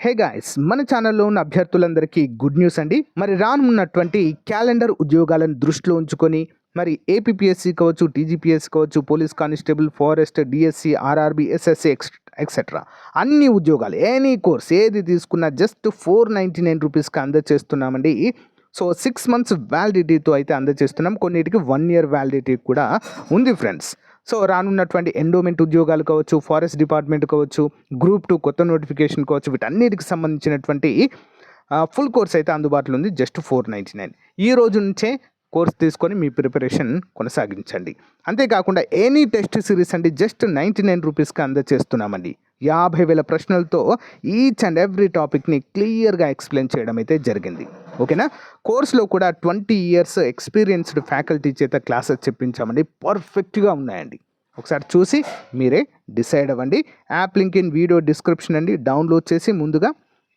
Hey guys, మన ఛానల్లో ఉన్న అభ్యర్థులందరికీ గుడ్ న్యూస్ అండి. మరి రానున్నటువంటి క్యాలెండర్ ఉద్యోగాలను దృష్టిలో ఉంచుకొని మరి ఏపీపీఎస్సీ కావచ్చు, టీజీపీఎస్సీ కావచ్చు, police constable, forest, DSC, RRB, SSC etcetera అన్ని ఉద్యోగాలు ఎనీ కోర్స్ ఏది తీసుకున్నా జస్ట్ 499 రూపీస్కి అందజేస్తున్నామండి. సో 6 మంత్స్ వ్యాలిడిటీతో అయితే అందజేస్తున్నాం. కొన్నిటికి 1 ఇయర్ వ్యాలిడిటీ కూడా ఉంది ఫ్రెండ్స్. సో రానున్నటువంటి ఎండోమెంట్ ఉద్యోగాలు కావచ్చు, ఫారెస్ట్ డిపార్ట్మెంట్ కావచ్చు, గ్రూప్ 2 కొత్త నోటిఫికేషన్ కావచ్చు, వీటన్నిటికి సంబంధించినటువంటి ఫుల్ కోర్స్ అయితే అందుబాటులో ఉంది. జస్ట్ 499. ఈ రోజు నుంచే కోర్స్ తీసుకొని మీ ప్రిపరేషన్ కొనసాగించండి. అంతేకాకుండా ఎనీ టెస్ట్ సిరీస్ అండి జస్ట్ 99 రూపీస్కి అందజేస్తున్నామండి. 50,000 ప్రశ్నలతో ఈచ్ అండ్ ఎవ్రీ టాపిక్ని క్లియర్గా ఎక్స్ప్లెయిన్ చేయడం అయితే జరిగింది. ఓకేనా. కోర్సులో కూడా 20 ఇయర్స్ ఎక్స్పీరియన్స్డ్ ఫ్యాకల్టీ చేత క్లాసెస్ చెప్పించామండి. పర్ఫెక్ట్గా ఉన్నాయండి. ఒకసారి చూసి మీరే డిసైడ్ అవ్వండి. App link in video description అండి. డౌన్లోడ్ చేసి ముందుగా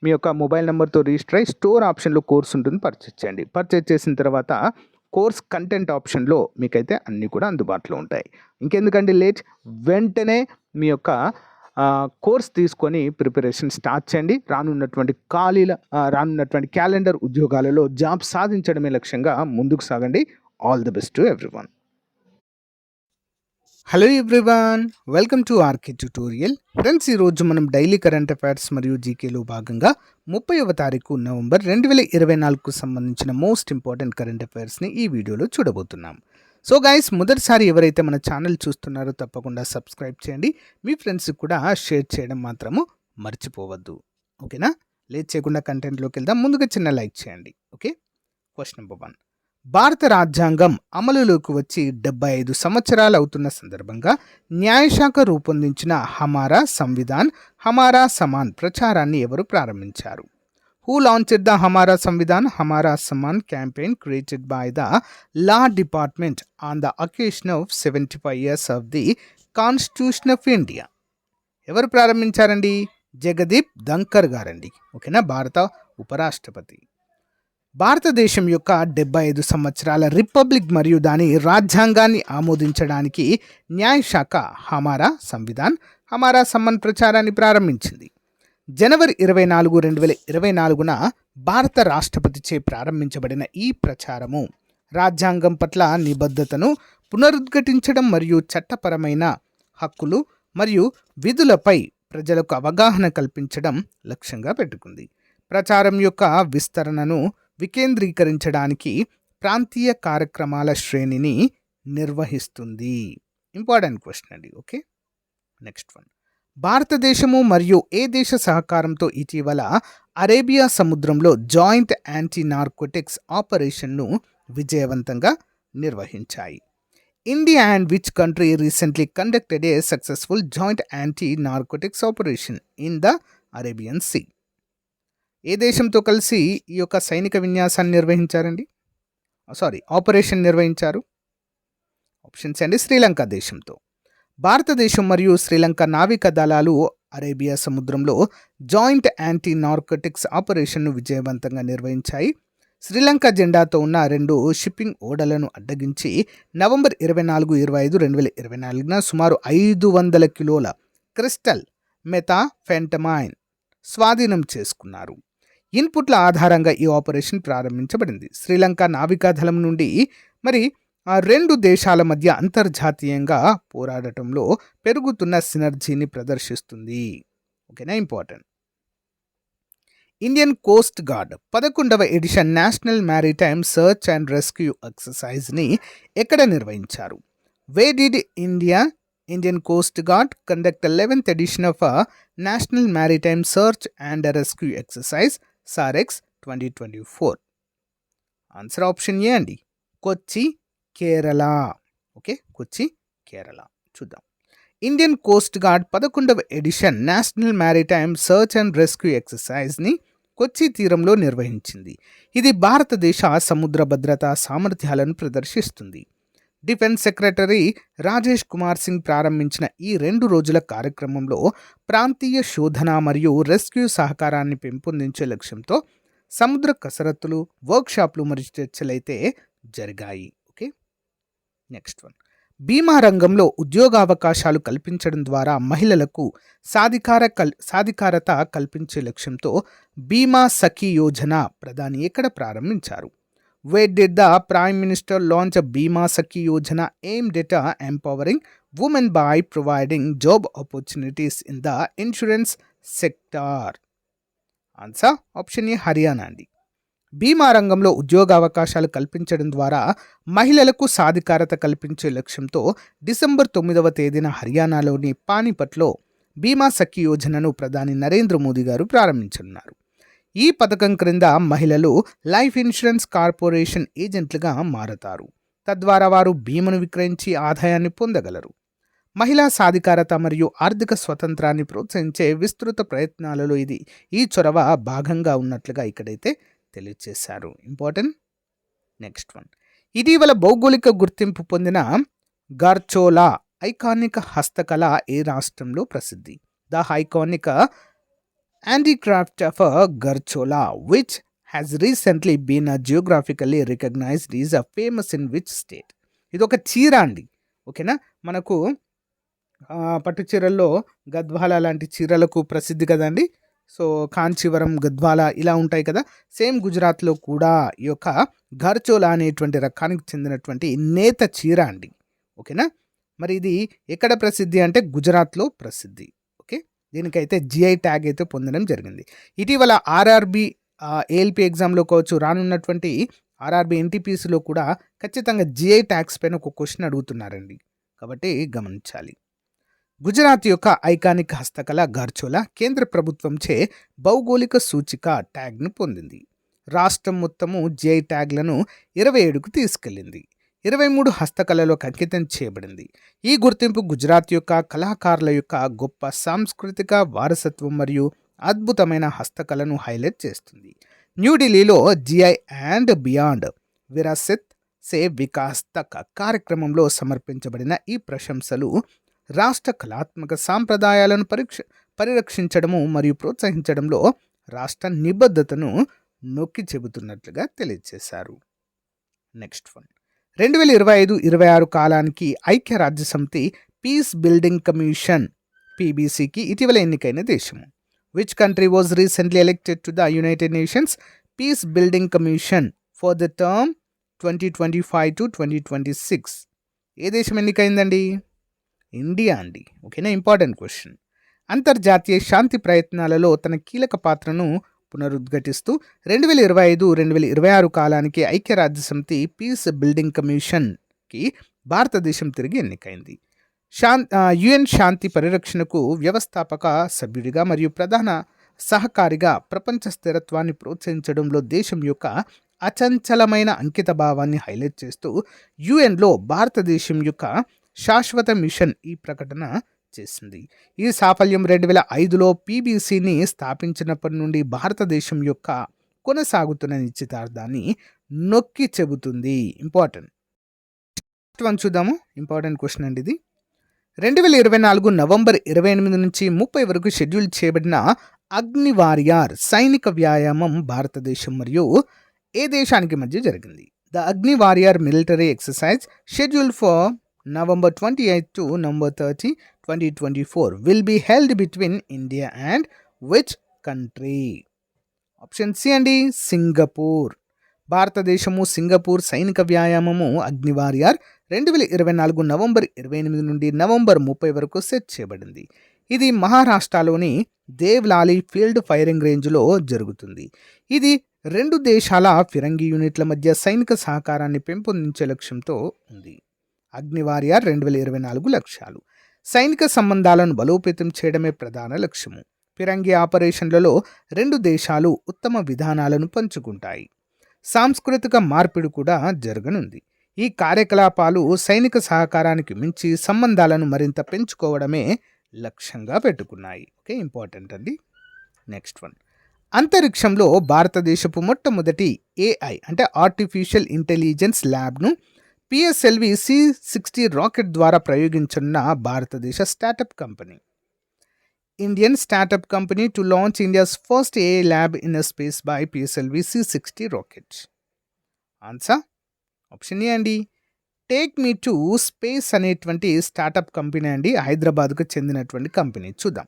మీ యొక్క మొబైల్ నెంబర్తో రిజిస్టర్ అయ్యి స్టోర్ ఆప్షన్లో కోర్స్ ఉంటుంది, పర్చేజ్ చేయండి. పర్చేజ్ చేసిన తర్వాత కోర్స్ కంటెంట్ ఆప్షన్లో మీకైతే అన్నీ కూడా అందుబాటులో ఉంటాయి. ఇంకెందుకండి లేట్, వెంటనే మీ యొక్క కోర్స్ తీసుకొని ప్రిపరేషన్ స్టార్ట్ చేయండి. రానున్నటువంటి క్యాలెండర్ ఉద్యోగాలలో జాబ్ సాధించడమే లక్ష్యంగా ముందుకు సాగండి. All the best to everyone. Hello everyone, welcome to RK tutorial. Friends, ఈరోజు మనం డైలీ కరెంట్ అఫైర్స్ మరియు జీకేలో భాగంగా 30వ తారీఖు నవంబర్ 2024కు సంబంధించిన మోస్ట్ ఇంపార్టెంట్ కరెంట్ అఫైర్స్ని ఈ వీడియోలో చూడబోతున్నాం. సో గైస్, మొదటిసారి ఎవరైతే మన ఛానల్ చూస్తున్నారో తప్పకుండా సబ్స్క్రైబ్ చేయండి. మీ ఫ్రెండ్స్కి కూడా షేర్ చేయడం మాత్రము మర్చిపోవద్దు. ఓకేనా. లేట్ చేయకుండా కంటెంట్లోకి వెళ్దాం. ముందుగా చిన్న లైక్ చేయండి. ఓకే. Question number 1. భారత రాజ్యాంగం అమలులోకి వచ్చి 75 సంవత్సరాలు అవుతున్న సందర్భంగా న్యాయశాఖ రూపొందించిన హమారా సంవిధాన్ హమారా సమాన్ ప్రచారాన్ని ఎవరు ప్రారంభించారు? Who launched the Hamara Samvidhan Hamara Saman campaign created by the Law Department on the occasion of 75 years of the Constitution of India? ఎవరు ప్రారంభించారండి? జగదీప్ ధంకర్ గారండి. ఓకేనా. భారత ఉపరాష్ట్రపతి. భారతదేశం యొక్క 75 సంవత్సరాల రిపబ్లిక్ మరియు దాని రాజ్యాంగాన్ని ఆమోదించడానికి న్యాయశాఖ హమారా సంవిధాన్ హమారా సమ్మన్ ప్రచారాన్ని ప్రారంభించింది. జనవరి 24, 2024న భారత రాష్ట్రపతిచే ప్రారంభించబడిన ఈ ప్రచారము రాజ్యాంగం పట్ల నిబద్ధతను పునరుద్ఘాటించడం మరియు చట్టపరమైన హక్కులు మరియు విధులపై ప్రజలకు అవగాహన కల్పించడం లక్ష్యంగా పెట్టుకుంది. ప్రచారం యొక్క విస్తరణను వికేంద్రీకరించడానికి ప్రాంతీయ కార్యక్రమాల శ్రేణిని నిర్వహిస్తుంది. ఇంపార్టెంట్ క్వశ్చన్ అండి. ఓకే. Next one. భారతదేశము మరియు ఏ దేశ సహకారంతో ఇటీవల అరేబియా సముద్రంలో జాయింట్ యాంటీ నార్కోటిక్స్ ఆపరేషన్ను విజయవంతంగా నిర్వహించాయి? India and which country recently conducted a successful joint anti narcotics operation in the Arabian sea? ఏ దేశంతో కలిసి ఈ యొక్క సైనిక విన్యాసాన్ని నిర్వహించారండి? ఆపరేషన్ నిర్వహించారు? ఆప్షన్స్ అండి. శ్రీలంక దేశంతో. భారతదేశం మరియు శ్రీలంక నావికా దళాలు అరేబియా సముద్రంలో జాయింట్ యాంటీ నార్కోటిక్స్ ఆపరేషన్ను విజయవంతంగా నిర్వహించాయి. శ్రీలంక జెండాతో ఉన్న 2 షిప్పింగ్ ఓడలను అడ్డగించి నవంబర్ 24, 25, 2024న సుమారు 500 కిలోల క్రిస్టల్ మెథాఫెంటమైన్ స్వాధీనం చేసుకున్నారు. ఇన్పుట్ల ఆధారంగా ఈ ఆపరేషన్ ప్రారంభించబడింది. శ్రీలంక నావికా దళం నుండి మరి ఆ 2 దేశాల మధ్య అంతర్జాతీయంగా పోరాడటంలో పెరుగుతున్న సినర్జీని ప్రదర్శిస్తుంది. ఓకేనా. ఇంపార్టెంట్. ఇండియన్ కోస్ట్ గార్డ్ 11వ edition national maritime search and rescue ఎక్సర్సైజ్ని ఎక్కడ నిర్వహించారు? Where did Indian coast guard conduct 11th edition of national maritime search and rescue exercise SAREX 2024? Answer option A అండి. కొచ్చి, కేరళ. ఓకే. కొచ్చి, కేరళ. చూద్దాం. ఇండియన్ కోస్ట్ గార్డ్ 11వ edition national maritime search and rescue ఎక్సర్సైజ్ని కొచ్చి తీరంలో నిర్వహించింది. ఇది భారతదేశ సముద్ర భద్రతా సామర్థ్యాలను ప్రదర్శిస్తుంది. డిఫెన్స్ సెక్రటరీ రాజేష్ కుమార్ సింగ్ ప్రారంభించిన ఈ 2 రోజుల కార్యక్రమంలో ప్రాంతీయ శోధన మరియు రెస్క్యూ సహకారాన్ని పెంపొందించే లక్ష్యంతో సముద్ర కసరత్తులు, వర్క్షాప్లు మరియు చర్చలైతే జరిగాయి. ఓకే. Next one. బీమా రంగంలో ఉద్యోగావకాశాలు కల్పించడం ద్వారా మహిళలకు సాధికారత కల్పించే లక్ష్యంతో బీమా సఖీ యోజన ప్రధాని ఎక్కడ ప్రారంభించారు? Where did the Prime Minister launch a Bima Sakhi Yojana aimed at empowering women by providing job opportunities in the insurance sector? Answer option ఏ హర్యానా అండి. బీమా రంగంలో ఉద్యోగావకాశాలు కల్పించడం ద్వారా మహిళలకు సాధికారత కల్పించే లక్ష్యంతో డిసెంబర్ 9వ తేదీన హర్యానాలోని పానీపట్లో బీమా సఖీ యోజనను ప్రధాని నరేంద్ర మోదీ గారు ప్రారంభించనున్నారు. ఈ పథకం క్రింద మహిళలు లైఫ్ ఇన్సూరెన్స్ కార్పొరేషన్ ఏజెంట్లుగా మారతారు. తద్వారా వారు బీమాను విక్రయించి ఆదాయాన్ని పొందగలరు. మహిళా సాధికారత మరియు ఆర్థిక స్వతంత్రాన్ని ప్రోత్సహించే విస్తృత ప్రయత్నాలలో ఈ చొరవ భాగంగా ఉన్నట్లుగా ఇక్కడైతే తెలియజేశారు. ఇంపార్టెంట్. Next one. ఇటీవల భౌగోళిక గుర్తింపు పొందిన గర్చోలా ఐకానిక్ హస్తకళ ఏ రాష్ట్రంలో ప్రసిద్ధి? The iconic handicraft of Garchola, which has recently been geographically recognized, is famous in which state? ఇది ఒక చీర అండి. ఓకేనా, మనకు పట్టు చీరల్లో గద్వాల లాంటి చీరలకు ప్రసిద్ధి కదండి. సో కాంచీవరం, గద్వాల ఇలా ఉంటాయి కదా. సేమ్ గుజరాత్లో కూడా ఈ యొక్క గర్చోలా అనేటువంటి రకానికి చెందినటువంటి నేత చీర అండి. ఓకేనా, మరి ఇది ఎక్కడ ప్రసిద్ధి అంటే గుజరాత్లో ప్రసిద్ధి. దీనికైతే జిఐ ట్యాగ్ అయితే పొందడం జరిగింది. ఇటీవల ఆర్ఆర్బి ఏఎల్పి ఎగ్జామ్లో కావచ్చు, రానున్నటువంటి ఆర్ఆర్బి ఎన్టీపీసీలో కూడా ఖచ్చితంగా జిఐ ట్యాగ్స్ పైన ఒక క్వశ్చన్ అడుగుతున్నారండి. కాబట్టి గమనించాలి. గుజరాత్ యొక్క ఐకానిక్ హస్తకళ గర్చోలా కేంద్ర ప్రభుత్వంచే భౌగోళిక సూచిక ట్యాగ్ను పొందింది. రాష్ట్రం మొత్తము జిఐ ట్యాగ్లను 27కు తీసుకెళ్లింది. 23 హస్తకళలకు అంకితం చేయబడింది. ఈ గుర్తింపు గుజరాత్ యొక్క కళాకారుల యొక్క గొప్ప సాంస్కృతిక వారసత్వం మరియు అద్భుతమైన హస్తకళను హైలైట్ చేస్తుంది. న్యూఢిల్లీలో జిఐ అండ్ బియాండ్ విరాసత్ సే వికాస్ తక్ కార్యక్రమంలో సమర్పించబడిన ఈ ప్రశంసలు రాష్ట్ర కళాత్మక సాంప్రదాయాలను పరిరక్షించడము మరియు ప్రోత్సహించడంలో రాష్ట్ర నిబద్ధతను నొక్కి చెబుతున్నట్లుగా తెలియజేశారు. Next one. 2025-26 కాలానికి ఐక్యరాజ్యసమితి పీస్ బిల్డింగ్ కమిషన్ పీబీసీకి ఇటీవల ఎన్నికైన దేశము? Which country was recently elected to the United nations piece building commission for the term 2025-2026? ఏ దేశం ఎన్నికైందండి? ఇండియా అండి. ఓకేనా, ఇంపార్టెంట్ క్వశ్చన్. అంతర్జాతీయ శాంతి ప్రయత్నాలలో తన కీలక పాత్రను పునరుద్ఘాటిస్తూ 2025-2026 కాలానికి ఐక్యరాజ్యసమితి పీస్ బిల్డింగ్ కమిషన్కి భారతదేశం తిరిగి ఎన్నికైంది. యుఎన్ శాంతి పరిరక్షణకు వ్యవస్థాపక సభ్యుడిగా మరియు ప్రధాన సహకారిగా ప్రపంచ స్థిరత్వాన్ని ప్రోత్సహించడంలో దేశం యొక్క అచంచలమైన అంకిత భావాన్ని హైలైట్ చేస్తూ యుఎన్లో భారతదేశం యొక్క శాశ్వత మిషన్ ఈ ప్రకటన చేసింది. ఈ సాఫల్యం 2005లో పీబీసీని స్థాపించినప్పటి నుండి భారతదేశం యొక్క కొనసాగుతున్న నిశ్చితార్థాన్ని నొక్కి చెబుతుంది. ఇంపార్టెంట్ వన్ చూద్దాము. ఇంపార్టెంట్ క్వశ్చన్ అండి ఇది. 2024 నవంబర్ 28 నుంచి 30 వరకు షెడ్యూల్ చేయబడిన అగ్ని వారియర్ సైనిక వ్యాయామం భారతదేశం మరియు ఏ దేశానికి మధ్య జరిగింది? The Agni warrior military exercise schedule for November 28 to November 30, 2024 will be held between India and which country? Option C అండి, సింగపూర్. భారతదేశము సింగపూర్ సైనిక వ్యాయామము అగ్ని వారియర్ 2024 నవంబర్ 28 నుండి నవంబర్ 30 వరకు సెట్ చేయబడింది. ఇది మహారాష్ట్రలోని దేవ్లాలి ఫీల్డ్ ఫైరింగ్ రేంజ్లో జరుగుతుంది. ఇది 2 దేశాల ఫిరంగి యూనిట్ల మధ్య సైనిక సహకారాన్ని పెంపొందించే లక్ష్యంతో ఉంది. అగ్ని వారియర్ 2024 లక్ష్యాలు: సైనిక సంబంధాలను బలోపేతం చేయడమే ప్రధాన లక్ష్యము. ఫిరంగి ఆపరేషన్లలో 2 దేశాలు ఉత్తమ విధానాలను పంచుకుంటాయి. సాంస్కృతిక మార్పిడి కూడా జరగనుంది. ఈ కార్యకలాపాలు సైనిక సహకారానికి మించి సంబంధాలను మరింత పెంచుకోవడమే లక్ష్యంగా పెట్టుకున్నాయి. ఓకే, ఇంపార్టెంట్ అండి. Next one. అంతరిక్షంలో భారతదేశపు మొట్టమొదటి ఏఐ అంటే ఆర్టిఫిషియల్ ఇంటెలిజెన్స్ ల్యాబ్ను పిఎస్ఎల్వి C-60 రాకెట్ ద్వారా ప్రయోగించనున్న భారతదేశ startup company. Indian startup company to launch India's first AI lab in space by PSLV C-60 rocket. Answer option A అండి, టేక్ మీ టు స్పేస్ అనేటువంటి స్టార్టప్ కంపెనీ అండి, హైదరాబాద్కు చెందినటువంటి company. చూద్దాం.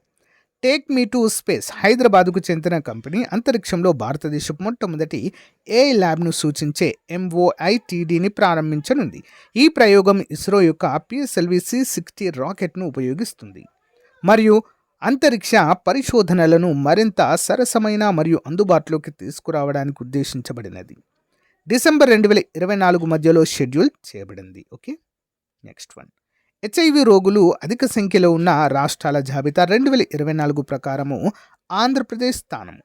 టేక్ మీ టు స్పేస్ హైదరాబాద్కు చెందిన company అంతరిక్షంలో భారతదేశపు మొట్టమొదటి ఏఐ ల్యాబ్ను సూచించే MOITDని ప్రారంభించనుంది. ఈ ప్రయోగం ఇస్రో యొక్క PSLV C-60 రాకెట్ను ఉపయోగిస్తుంది మరియు అంతరిక్ష పరిశోధనలను మరింత సరసమైన మరియు అందుబాటులోకి తీసుకురావడానికి ఉద్దేశించబడినది. డిసెంబర్ 2024 మధ్యలో షెడ్యూల్ చేయబడింది. Okay, next one. HIV రోగులు అధిక సంఖ్యలో ఉన్న రాష్ట్రాల జాబితా 2024 ప్రకారము ఆంధ్రప్రదేశ్ స్థానం.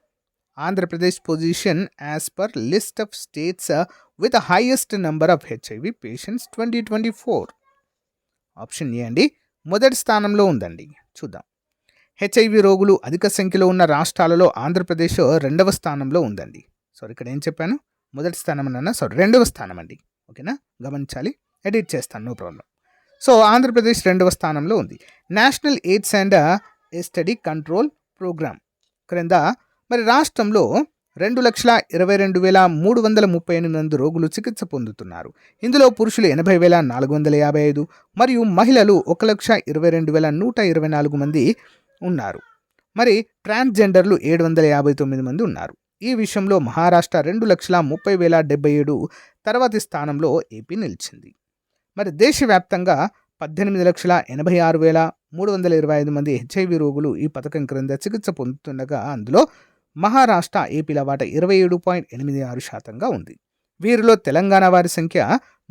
Andhra Pradesh position as per list of states with highest number of HIV patients 2024. Option A అండి, మొదటి స్థానంలో ఉందండి. చూద్దాం. HIV రోగులు అధిక సంఖ్యలో ఉన్న రాష్ట్రాలలో ఆంధ్రప్రదేశ్ రెండవ స్థానంలో ఉందండి. ఇక్కడ ఏం చెప్పాను, మొదటి స్థానం అన్నా, రెండవ స్థానం అండి. ఓకేనా, గమనించాలి, ఎడిట్ చేస్తాను, నో ప్రాబ్లం. ఆంధ్రప్రదేశ్ రెండవ స్థానంలో ఉంది. National AIDS and STD control programme క్రింద మరి రాష్ట్రంలో 2,22,338 మంది రోగులు చికిత్స పొందుతున్నారు. ఇందులో పురుషులు 80,455 మరియు మహిళలు 1,22,124 మంది ఉన్నారు. మరి ట్రాన్స్జెండర్లు 759 మంది ఉన్నారు. ఈ విషయంలో మహారాష్ట్ర 2,30,077 తర్వాతి స్థానంలో ఏపీ నిలిచింది. మరి దేశవ్యాప్తంగా 18,86,325 మంది HIV రోగులు ఈ పథకం క్రింద చికిత్స పొందుతుండగా అందులో మహారాష్ట్ర, ఏపీల వాటా 27.86% ఉంది. వీరిలో తెలంగాణ వారి సంఖ్య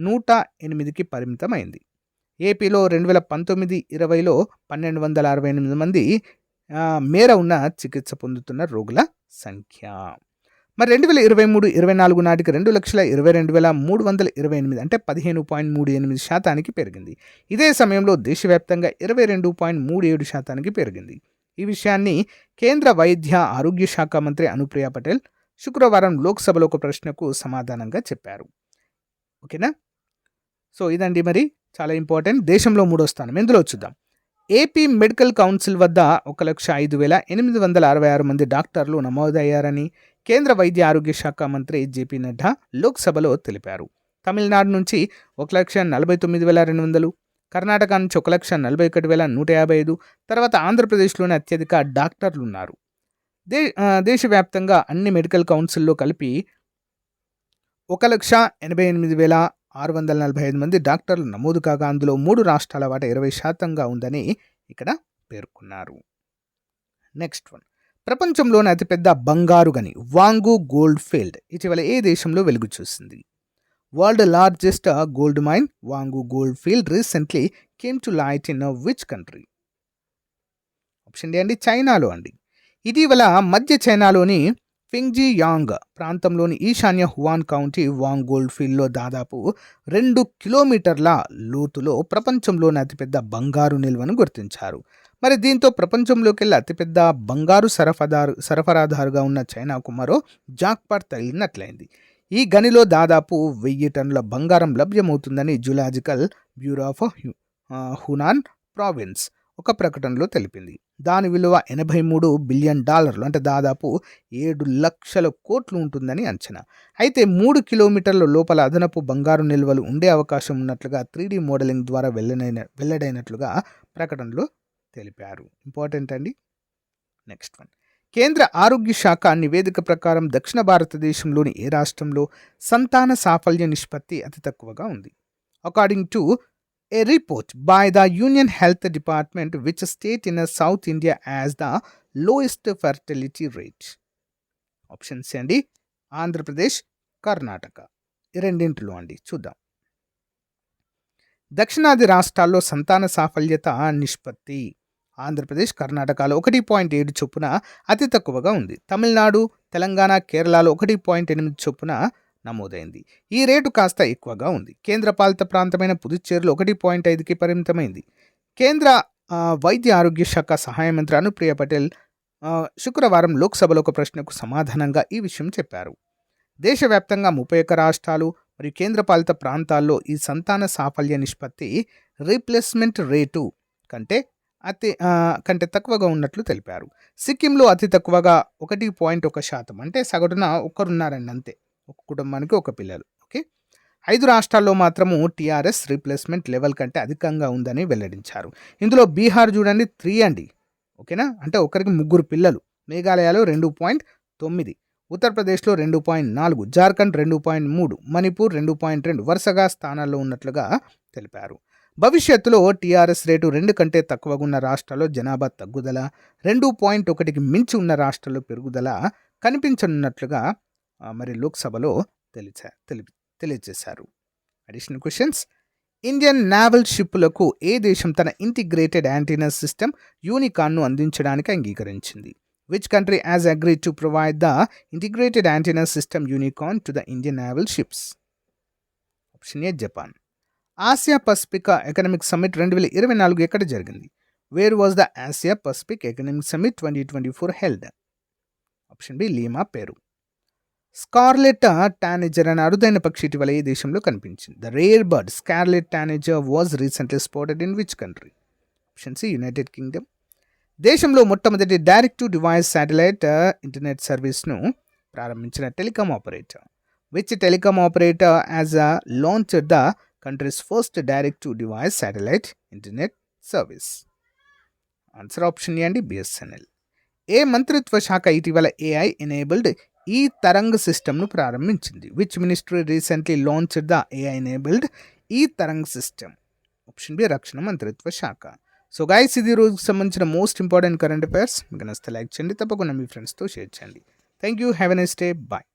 108కి పరిమితమైంది. ఏపీలో 2019-20లో 1,268 మంది మేర ఉన్న చికిత్స పొందుతున్న రోగుల సంఖ్య. మరి 2023-24 నాటికి 2,22,328 అంటే 15.38% పెరిగింది. ఇదే సమయంలో దేశవ్యాప్తంగా 22.37% పెరిగింది. ఈ విషయాన్ని కేంద్ర వైద్య ఆరోగ్య శాఖ మంత్రి అనుప్రియ పటేల్ శుక్రవారం లోక్సభలో ఒక ప్రశ్నకు సమాధానంగా చెప్పారు. ఓకేనా, ఇదండి మరి చాలా ఇంపార్టెంట్. దేశంలో మూడో స్థానం ఎందులో చూద్దాం. ఏపీ మెడికల్ కౌన్సిల్ వద్ద 1,05,866 మంది డాక్టర్లు నమోదయ్యారని కేంద్ర వైద్య ఆరోగ్య శాఖ మంత్రి జేపీ నడ్డా లోక్సభలో తెలిపారు. తమిళనాడు నుంచి 1,49,200, కర్ణాటక నుంచి 1,41,155, తర్వాత ఆంధ్రప్రదేశ్లోని అత్యధిక డాక్టర్లు ఉన్నారు. దేశవ్యాప్తంగా అన్ని మెడికల్ కౌన్సిల్లో కలిపి 1,88,645 మంది డాక్టర్లు నమోదు కాగా అందులో 3 రాష్ట్రాల వాటా 20% ఉందని ఇక్కడ పేర్కొన్నారు. Next one. ప్రపంచంలోని అతిపెద్ద బంగారు గని వాంగు గోల్డ్ ఫీల్డ్ ఇటీవల ఏ దేశంలో వెలుగు చూసింది? World largest gold mine Wangu gold field recently came to light in which country? Option D అండి, చైనాలో అండి. ఇటీవల మధ్య చైనాలోని ఫింగ్జియాంగ్ ప్రాంతంలోని ఈశాన్య హువాన్ కౌంటీ వాంగ్ గోల్డ్ ఫీల్డ్లో దాదాపు 2 కిలోమీటర్ల లోతులో ప్రపంచంలోని అతిపెద్ద బంగారు నిల్వను గుర్తించారు. మరి దీంతో ప్రపంచంలోకెల్లా అతిపెద్ద బంగారు సరఫరాదారుగా ఉన్న చైనాకు మరో జాక్పాట్ తగిలినట్లయింది. ఈ గనిలో దాదాపు 1000 టన్నుల బంగారం లభ్యమవుతుందని zoological bureau of Hunan province ఒక ప్రకటనలో తెలిపింది. దాని విలువ $83 బిలియన్ అంటే దాదాపు 7 లక్షల కోట్లు ఉంటుందని అంచనా. అయితే 3 కిలోమీటర్ల లోపల అదనపు బంగారు నిల్వలు ఉండే అవకాశం ఉన్నట్లుగా 3D మోడలింగ్ ద్వారా వెల్లడైనట్లుగా ప్రకటనలో తెలిపారు. ఇంపార్టెంట్ అండి. Next one. కేంద్ర ఆరోగ్య శాఖ నివేదిక ప్రకారం దక్షిణ భారతదేశంలోని ఏ రాష్ట్రంలో సంతాన సాఫల్య నిష్పత్తి అతి తక్కువగా ఉంది? According to a report by the Union Health Department, which state in South India has the lowest fertility rate? Options అండి, ఆంధ్రప్రదేశ్, కర్ణాటక. ఈ రెండింటిలో అండి. చూద్దాం. దక్షిణాది రాష్ట్రాల్లో సంతాన సాఫల్యత నిష్పత్తి ఆంధ్రప్రదేశ్, కర్ణాటకలో 1.7 చొప్పున అతి తక్కువగా ఉంది. తమిళనాడు, తెలంగాణ, కేరళలో 1.8 చొప్పున నమోదైంది. ఈ రేటు కాస్త ఎక్కువగా ఉంది. కేంద్రపాలిత ప్రాంతమైన పుదుచ్చేరిలో 1.5కి పరిమితమైంది. కేంద్ర వైద్య ఆరోగ్య శాఖ సహాయ మంత్రి అనుప్రియ పటేల్ శుక్రవారం లోక్సభలో ఒక ప్రశ్నకు సమాధానంగా ఈ విషయం చెప్పారు. దేశవ్యాప్తంగా 31 రాష్ట్రాలు మరియు కేంద్రపాలిత ప్రాంతాల్లో ఈ సంతాన సాఫల్య నిష్పత్తి రీప్లేస్మెంట్ రేటు కంటే తక్కువగా ఉన్నట్లు తెలిపారు. సిక్కింలో అతి తక్కువగా 1.1% అంటే సగటున ఒకరున్నారండి, అంతే, ఒక కుటుంబానికి ఒక పిల్లలు. ఓకే, 5 రాష్ట్రాల్లో మాత్రము టీఆర్ఎస్ రీప్లేస్మెంట్ లెవెల్ కంటే అధికంగా ఉందని వెల్లడించారు. ఇందులో బీహార్ చూడండి 3 అండి. ఓకేనా, అంటే ఒకరికి 3 పిల్లలు. మేఘాలయలో 2.9, ఉత్తరప్రదేశ్లో 2.4, జార్ఖండ్ 2.3, మణిపూర్ 2.2 వరుసగా స్థానాల్లో ఉన్నట్లుగా తెలిపారు. భవిష్యత్తులో టీఆర్ఎస్ రేటు 2 కంటే తక్కువగా ఉన్న రాష్ట్రాల్లో జనాభా తగ్గుదల, 2.1కి మించి ఉన్న రాష్ట్రాల్లో పెరుగుదల కనిపించనున్నట్లుగా మరి లోక్సభలో తెలియజేశారు. అడిషనల్ క్వశ్చన్స్: ఇండియన్ నావల్ షిప్పులకు ఏ దేశం తన ఇంటిగ్రేటెడ్ యాంటీనా సిస్టమ్ యూనికాన్ను అందించడానికి అంగీకరించింది? Which country has agreed to provide the integrated antenna system Unicorn to the Indian naval ships? Option A, Japan. Asia Pacific economic summit 2024 ఎక్కడ జరిగింది? Where was the Asia Pacific economic summit 2024 held? Option B, Lima, Peru. Scarlet tanager అనే అరుదైన పక్షి ఇటీవల ఏ దేశంలో కనిపించింది? The rare bird scarlet tanager was recently spotted in which country? Option C, United Kingdom. దేశంలో మొట్టమొదటి direct to device satellite internet సర్వీస్ను ప్రారంభించిన telecom operator? Which telecom operator has launched the country's first direct to device satellite internet service? Answer option A అండి, BSNL. ఏ మంత్రిత్వ శాఖ ఇటీవల AI enabled ఈ తరంగ్ సిస్టమ్ను ప్రారంభించింది? Which ministry recently launched the AI enabled ఈ తరంగ్ సిస్టమ్? ఆప్షన్ బి, రక్షణ మంత్రిత్వ శాఖ. సో గైస్, ఇది రోజుకి సంబంధించిన మోస్ట్ ఇంపార్టెంట్ కరెంట్ అఫైర్స్. మీకు నచ్చితే లైక్ చేయండి, తప్పకుండా మీ ఫ్రెండ్స్తో షేర్ చేయండి. Thank you, have a nice day, bye.